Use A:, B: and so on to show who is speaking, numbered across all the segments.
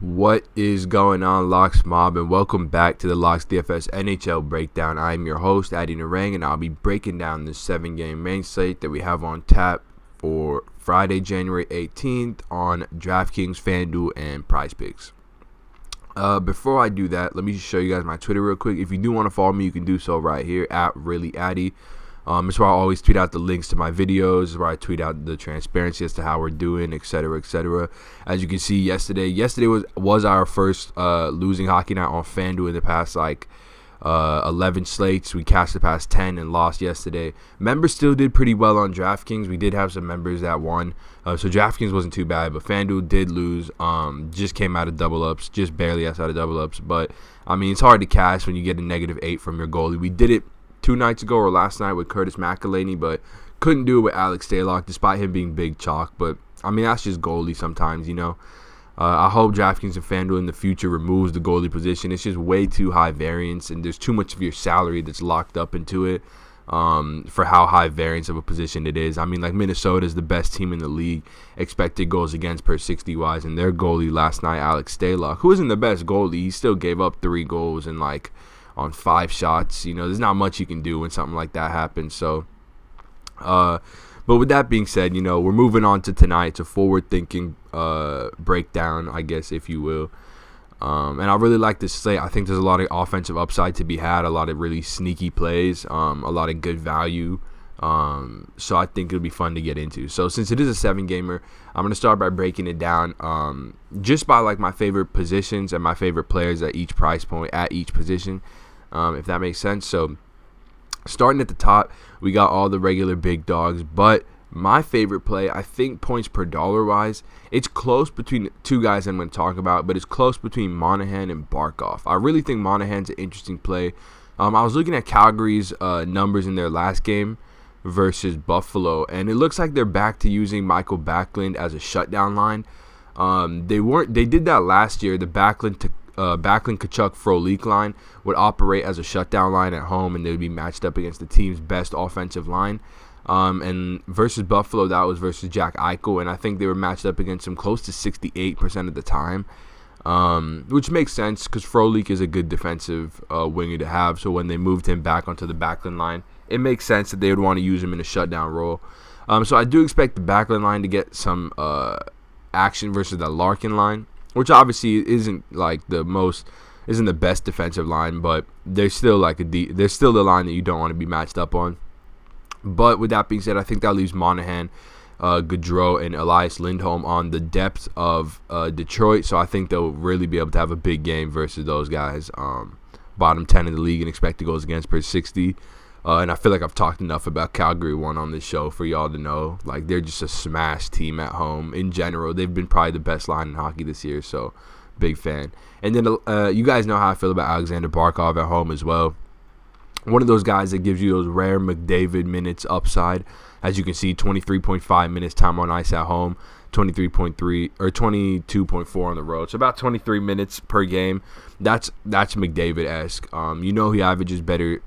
A: What is going on, Locks Mob, and welcome back to the Locks DFS NHL Breakdown. I am your host, Narang, and I'll be breaking down the 7-game main slate that we have on tap for Friday, January 18th on DraftKings, FanDuel, and PrizePicks. Before I do that, let me just show you guys my Twitter real quick. If you do want to follow me, you can do so right here at ReallyAddy. It's where I always tweet out the links to my videos, where I tweet out the transparency as to how we're doing, etc., etc. As you can see, yesterday was our first losing hockey night on FanDuel in the past 11 slates. We cashed the past 10 and lost yesterday. Members still did pretty well on DraftKings. We did have some members that won, so DraftKings wasn't too bad, but FanDuel did lose. Just came out of double ups, just barely outside of double ups. But I mean, it's hard to cash when you get a -8 from your goalie. We did it 2 nights ago or last night with Curtis McElhinney, but couldn't do it with Alex Stalock despite him being big chalk. But I mean, that's just goalie sometimes, you know. I hope DraftKings and FanDuel in the future removes the goalie position. It's just way too high variance, and there's too much of your salary that's locked up into it for how high variance of a position it is. I mean, like, Minnesota is the best team in the league, expected goals against per 60 wise, and their goalie last night, Alex Stalock, who isn't the best goalie, he still gave up 3 goals and on 5 shots. You know, there's not much you can do when something like that happens. So, but with that being said, you know, we're moving on to tonight. It's a forward-thinking breakdown, I guess, if you will. And I really like this slate. I think there's a lot of offensive upside to be had, a lot of really sneaky plays, a lot of good value. So I think it'll be fun to get into. So since it is a 7-gamer, I'm going to start by breaking it down just by my favorite positions and my favorite players at each price point at each position, if that makes sense. So starting at the top, we got all the regular big dogs, but my favorite play, I think points per dollar wise, it's close between 2 guys I'm going to talk about, but it's close between Monahan and Barkov. I really think Monahan's an interesting play. I was looking at Calgary's numbers in their last game versus Buffalo, and it looks like they're back to using Michael Backlund as a shutdown line. They did that last year. The Backlund Kachuk Frolik line would operate as a shutdown line at home, and they would be matched up against the team's best offensive line. And versus Buffalo, that was versus Jack Eichel, and I think they were matched up against him close to 68% of the time, which makes sense because Frolik is a good defensive winger to have. So when they moved him back onto the Backlund line, it makes sense that they would want to use him in a shutdown role. So I do expect the Backlund line to get some action versus the Larkin line, which obviously isn't the best defensive line, but they're still they're still the line that you don't want to be matched up on. But with that being said, I think that leaves Monahan, Gaudreau, and Elias Lindholm on the depth of Detroit. So I think they'll really be able to have a big game versus those guys. Bottom 10 in the league and expected goals against per 60. And I feel like I've talked enough about Calgary on this show for y'all to know. They're just a smash team at home. In general, they've been probably the best line in hockey this year. So big fan. And then you guys know how I feel about Alexander Barkov at home as well. One of those guys that gives you those rare McDavid minutes upside. As you can see, 23.5 minutes time on ice at home, 23.3 or 22.4 on the road. So about 23 minutes per game. That's McDavid-esque. You know he averages better,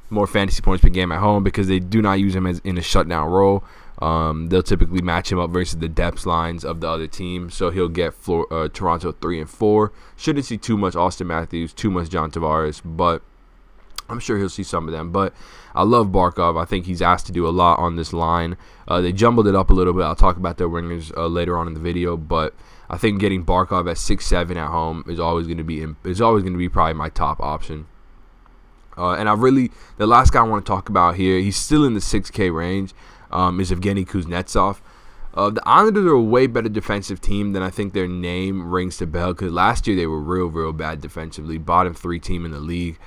A: more fantasy points per game at home because they do not use him as in a shutdown role. They'll typically match him up versus the depth lines of the other team. So he'll get Toronto 3 and 4. Shouldn't see too much Austin Matthews, too much John Tavares, but I'm sure he'll see some of them. But I love Barkov. I think he's asked to do a lot on this line. They jumbled it up a little bit. I'll talk about their wingers later on in the video. But I think getting Barkov at 6-7 at home is always going to be probably my top option. And the last guy I want to talk about here, he's still in the 6K range, is Evgeny Kuznetsov. The Islanders are a way better defensive team than I think their name rings to bell, because last year they were real bad defensively, bottom 3 team in the league.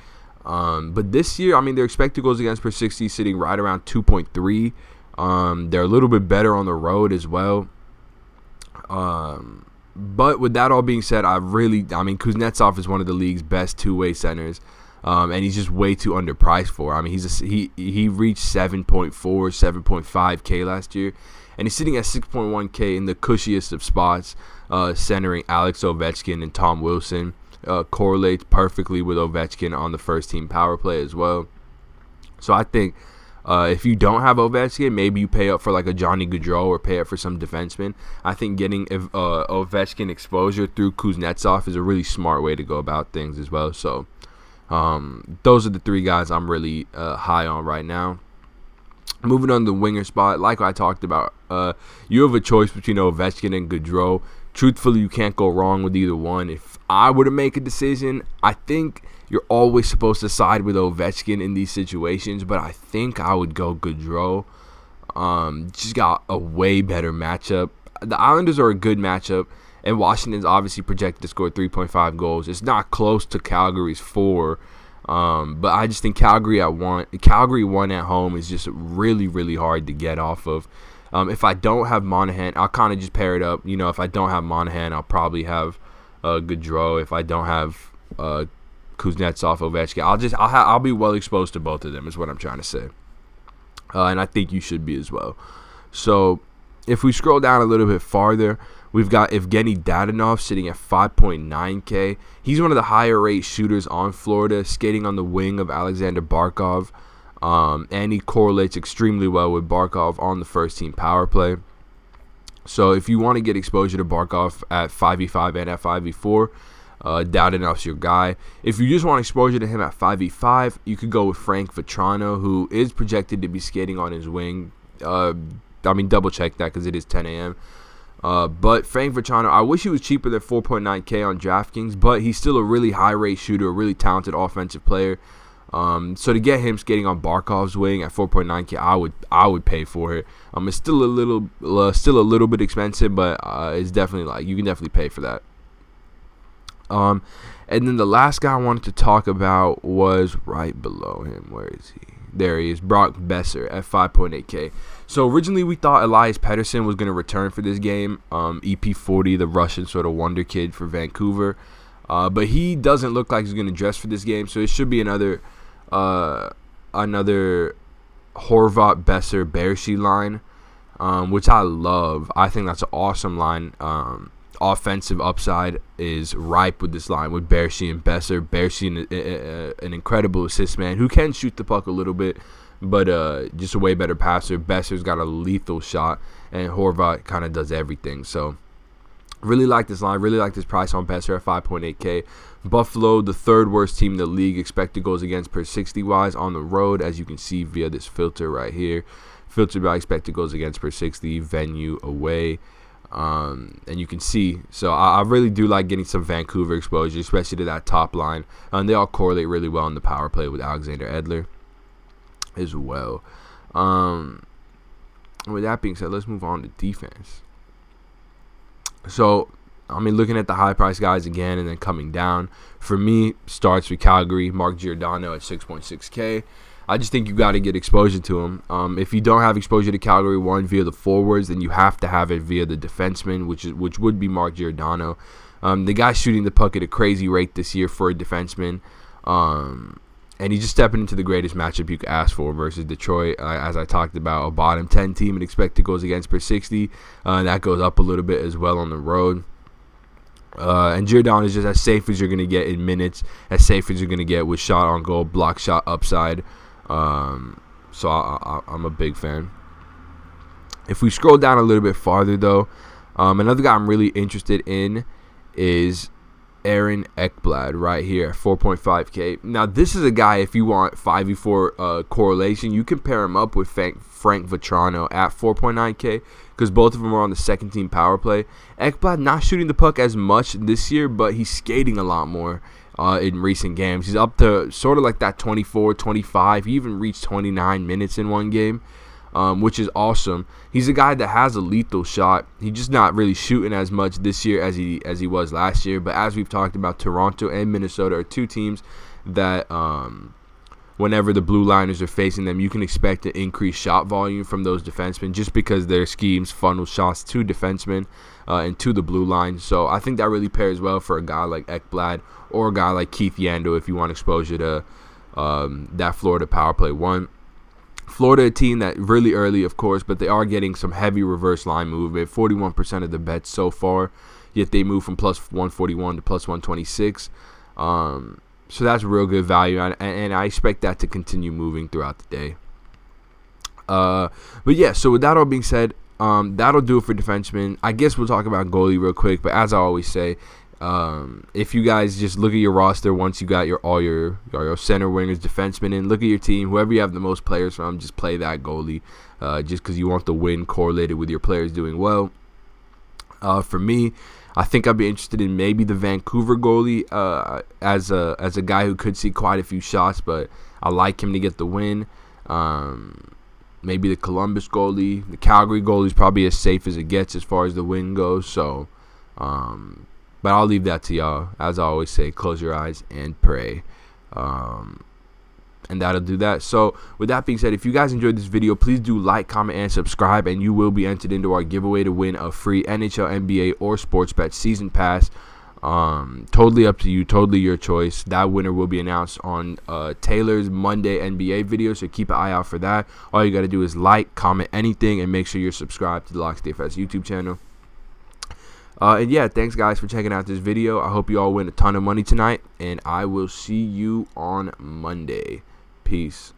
A: But this year, I mean, their expected goals against per 60 sitting right around 2.3. They're a little bit better on the road as well. But with that all being said, Kuznetsov is one of the league's best two-way centers. And he's just way too underpriced for. I mean, he reached 7.5K last year, and he's sitting at 6.1K in the cushiest of spots, centering Alex Ovechkin and Tom Wilson. Correlates perfectly with Ovechkin on the first team power play as well. So I think If you don't have Ovechkin, maybe you pay up for like a Johnny Gaudreau or pay up for some defenseman. I think getting Ovechkin exposure through Kuznetsov is a really smart way to go about things as well. So those are the three guys I'm really high on right now. Moving on to the winger spot, like I talked about, you have a choice between Ovechkin and Gaudreau. Truthfully, you can't go wrong with either one. If I were to make a decision, I think you're always supposed to side with Ovechkin in these situations, but I think I would go Gaudreau. Just got a way better matchup. The Islanders are a good matchup, and Washington's obviously projected to score 3.5 goals. It's not close to Calgary's 4, but I just think Calgary 1 at home is just really, really hard to get off of. If I don't have Monahan, I'll kind of just pair it up. If I don't have Monahan, I'll probably have Gaudreau. If I don't have Kuznetsov, Ovechkin, I'll be well exposed to both of them is what I'm trying to say. And I think you should be as well. So if we scroll down a little bit farther, we've got Evgeny Dadonov sitting at 5.9K. He's one of the higher rate shooters on Florida, skating on the wing of Alexander Barkov. And he correlates extremely well with Barkov on the first team power play. So if you want to get exposure to Barkov at 5v5 and at 5v4, Dadonov's your guy. If you just want exposure to him at 5v5, you could go with Frank Vatrano, who is projected to be skating on his wing. Double check that because it is 10 a.m. But Frank Vatrano, I wish he was cheaper than 4.9K on DraftKings, but he's still a really high rate shooter, a really talented offensive player. So to get him skating on Barkov's wing at 4.9K, I would pay for it. It's still a little bit expensive, but it's definitely you can definitely pay for that. And then the last guy I wanted to talk about was right below him. Where is he? There he is, Brock Besser at 5.8K. So originally we thought Elias Pettersson was going to return for this game. EP40, the Russian sort of wonder kid for Vancouver. But he doesn't look like he's going to dress for this game, so it should be another Horvat, Besser, Bershi line, which I love. I think that's an awesome line. Offensive upside is ripe with this line with Bershi and Besser. Bershi, an incredible assist man who can shoot the puck a little bit, but just a way better passer. Besser's got a lethal shot, and Horvat kind of does everything. So really like this line. Really like this price on Besser at 5.8K. Buffalo, the third worst team in the league, expected goals against per 60 wise on the road, as you can see via this filter right here. Filtered by expected goals against per 60, venue away. And you can see, so I really do like getting some Vancouver exposure, especially to that top line. And they all correlate really well in the power play with Alexander Edler as well. With that being said, let's move on to defense. So, looking at the high-priced guys again and then coming down. For me, starts with Calgary, Mark Giordano at 6.6K. I just think you got to get exposure to him. If you don't have exposure to Calgary, one, via the forwards, then you have to have it via the defenseman, which would be Mark Giordano. The guy's shooting the puck at a crazy rate this year for a defenseman. And he's just stepping into the greatest matchup you could ask for versus Detroit. As I talked about, a bottom 10 team and expected goals against per 60. That goes up a little bit as well on the road. And Giordano is just as safe as you're going to get in minutes, as safe as you're going to get with shot on goal, block shot upside. So I'm a big fan. If we scroll down a little bit farther, though, another guy I'm really interested in is Aaron Ekblad right here at 4.5K. Now, this is a guy, if you want 5v4 correlation, you can pair him up with Frank Vatrano at 4.9K because both of them are on the second team power play. Ekblad not shooting the puck as much this year, but he's skating a lot more in recent games. He's up to sort of like that 24, 25. He even reached 29 minutes in one game, which is awesome. He's a guy that has a lethal shot. He's just not really shooting as much this year as he was last year. But as we've talked about, Toronto and Minnesota are two teams that whenever the Blue Liners are facing them, you can expect an increased shot volume from those defensemen just because their schemes funnel shots to defensemen and to the blue line. So I think that really pairs well for a guy like Ekblad or a guy like Keith Yandel if you want exposure to that Florida power play one. Florida, a team that really early, of course, but they are getting some heavy reverse line movement. 41% of the bets so far, yet they move from plus 141 to plus 126. So that's real good value, and I expect that to continue moving throughout the day. But yeah, so with that all being said, that'll do it for defensemen. I guess we'll talk about goalie real quick. But as I always say, if you guys just look at your roster once you got all your center wingers, defensemen in, look at your team, whoever you have the most players from, just play that goalie, just because you want the win correlated with your players doing well. For me, I think I'd be interested in maybe the Vancouver goalie as a guy who could see quite a few shots, but I like him to get the win. Maybe the Columbus goalie. The Calgary goalie is probably as safe as it gets as far as the win goes. So, but I'll leave that to y'all. As I always say, close your eyes and pray. And that'll do that. So with that being said, if you guys enjoyed this video, please do like, comment, and subscribe, and you will be entered into our giveaway to win a free NHL, NBA, or sports bet season pass. Totally up to you, totally your choice. That winner will be announced on Taylor's Monday NBA video, so keep an eye out for that. All you got to do is like, comment, anything, and make sure you're subscribed to the Locks DFS YouTube channel. And yeah, thanks guys for checking out this video. I hope you all win a ton of money tonight, and I will see you on Monday. Peace.